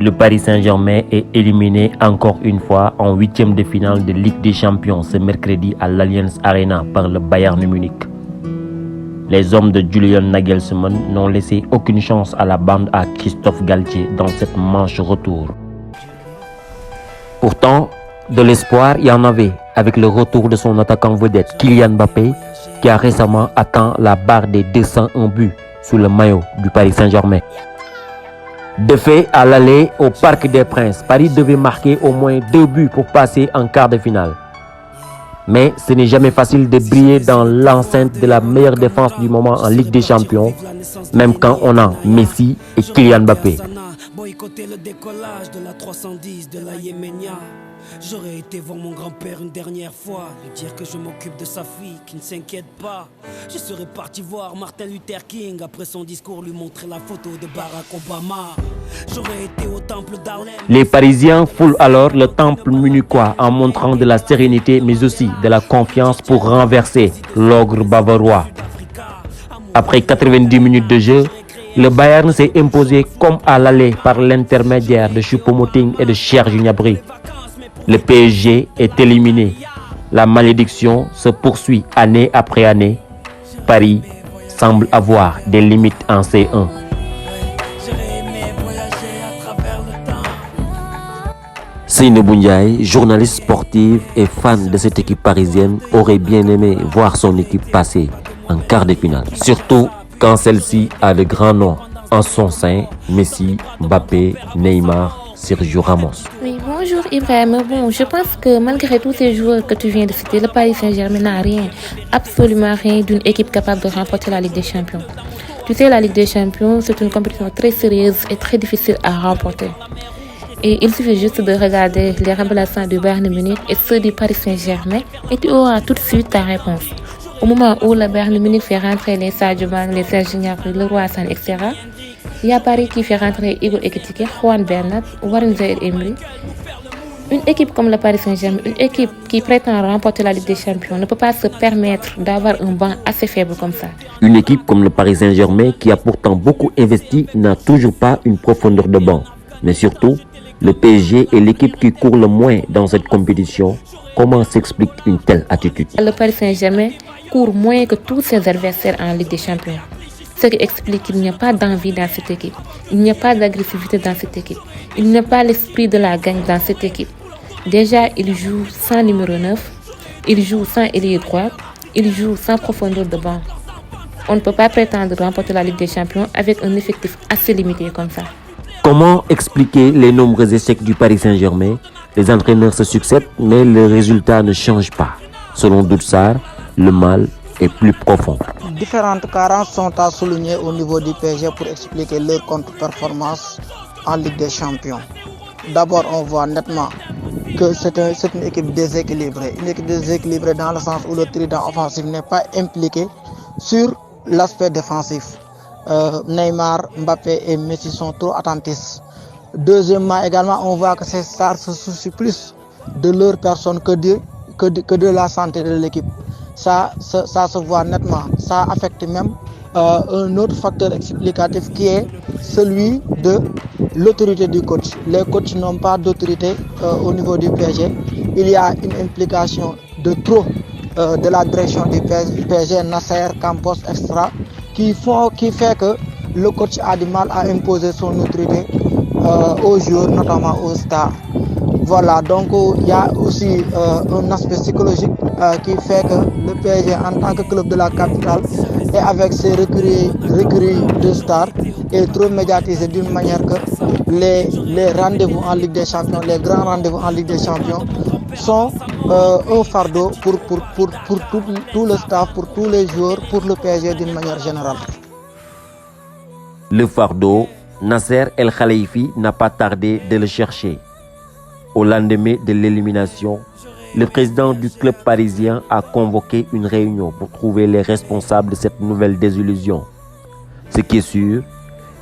Le Paris Saint-Germain est éliminé encore une fois en huitième de finale de Ligue des Champions ce mercredi à l'Allianz Arena par le Bayern Munich. Les hommes de Julian Nagelsmann n'ont laissé aucune chance à la bande à Christophe Galtier dans cette manche retour. Pourtant, de l'espoir, il y en avait avec le retour de son attaquant vedette Kylian Mbappé qui a récemment atteint la barre des 201 buts sous le maillot du Paris Saint-Germain. De fait, à l'aller au Parc des Princes, Paris devait marquer au moins 2 buts pour passer en quart de finale. Mais ce n'est jamais facile de briller dans l'enceinte de la meilleure défense du moment en Ligue des Champions, même quand on a Messi et Kylian Mbappé. Boycotter le décollage de la 310 de la Yéménia. J'aurais été voir mon grand-père une dernière fois, lui dire que je m'occupe de sa fille, qui ne s'inquiète pas. Je serais parti voir Martin Luther King après son discours, lui montrer la photo de Barack Obama. J'aurais été au temple d'Harlem. Les Parisiens foulent alors le temple munichois en montrant de la sérénité mais aussi de la confiance pour renverser l'ogre bavarois. Après 90 minutes de jeu, le Bayern s'est imposé comme à l'aller par l'intermédiaire de Choupo-Moting et de Serge Gnabry. Le PSG est éliminé. La malédiction se poursuit année après année. Paris semble avoir des limites en C1. Seynabou Ndiaye, journaliste sportive et fan de cette équipe parisienne, aurait bien aimé voir son équipe passer en quart de finale. Surtout quand celle-ci a de grands noms en son sein, Messi, Mbappé, Neymar, Sergio Ramos. Oui, bonjour Ibrahim. Bon, je pense que malgré tous ces joueurs que tu viens de citer, le Paris Saint-Germain n'a rien, absolument rien d'une équipe capable de remporter la Ligue des Champions. Tu sais, la Ligue des Champions, c'est une compétition très sérieuse et très difficile à remporter. Et il suffit juste de regarder les remplaçants du Bayern Munich et ceux du Paris Saint-Germain et tu auras tout de suite ta réponse. Au moment où le Bayern Munich fait rentrer les Sadio Mané, les Serge Gnabry, le Roi San, etc., il y a Paris qui fait rentrer Igor Ekitike, Juan Bernat, Warren Zaïre-Emery. Une équipe comme le Paris Saint-Germain, une équipe qui prétend remporter la Ligue des Champions, ne peut pas se permettre d'avoir un banc assez faible comme ça. Une équipe comme le Paris Saint-Germain, qui a pourtant beaucoup investi, n'a toujours pas une profondeur de banc. Mais surtout, le PSG est l'équipe qui court le moins dans cette compétition. Comment s'explique une telle attitude? Le Paris Saint-Germain court moins que tous ses adversaires en Ligue des Champions. Ce qui explique qu'il n'y a pas d'envie dans cette équipe. Il n'y a pas d'agressivité dans cette équipe. Il n'y a pas l'esprit de la gagne dans cette équipe. Déjà, il joue sans numéro 9. Il joue sans ailier droit. Il joue sans profondeur de banc. On ne peut pas prétendre remporter la Ligue des Champions avec un effectif assez limité comme ça. Comment expliquer les nombreux échecs du Paris Saint-Germain? Les entraîneurs se succèdent, mais le résultat ne change pas. Selon Doutsar, le mal est plus profond. Différentes carences sont à souligner au niveau du PSG pour expliquer leur contre-performance en Ligue des Champions. D'abord, on voit nettement que c'est une équipe déséquilibrée. Une équipe déséquilibrée dans le sens où le trident offensif n'est pas impliqué sur l'aspect défensif. Neymar, Mbappé et Messi sont trop attentifs. Deuxièmement, également, on voit que ces stars se soucient plus de leur personne que de la santé de l'équipe. Ça se voit nettement. Ça affecte même un autre facteur explicatif qui est celui de l'autorité du coach. Les coachs n'ont pas d'autorité au niveau du PSG. Il y a une implication de trop de la direction du PSG, Nasser, Campos, etc. qui fait que le coach a du mal à imposer son autorité aux joueurs, notamment aux stars. Voilà, donc il y a aussi un aspect psychologique qui fait que le PSG en tant que club de la capitale et avec ses recrues de stars est trop médiatisé d'une manière que les rendez-vous en Ligue des Champions, les grands rendez-vous en Ligue des Champions sont un fardeau pour tout le staff, pour tous les joueurs, pour le PSG d'une manière générale. Le fardeau, Nasser El Khelaïfi n'a pas tardé de le chercher. Au lendemain de l'élimination, le président du club parisien a convoqué une réunion pour trouver les responsables de cette nouvelle désillusion. Ce qui est sûr,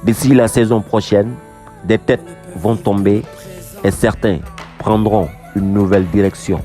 d'ici la saison prochaine, des têtes vont tomber et certains prendront une nouvelle direction.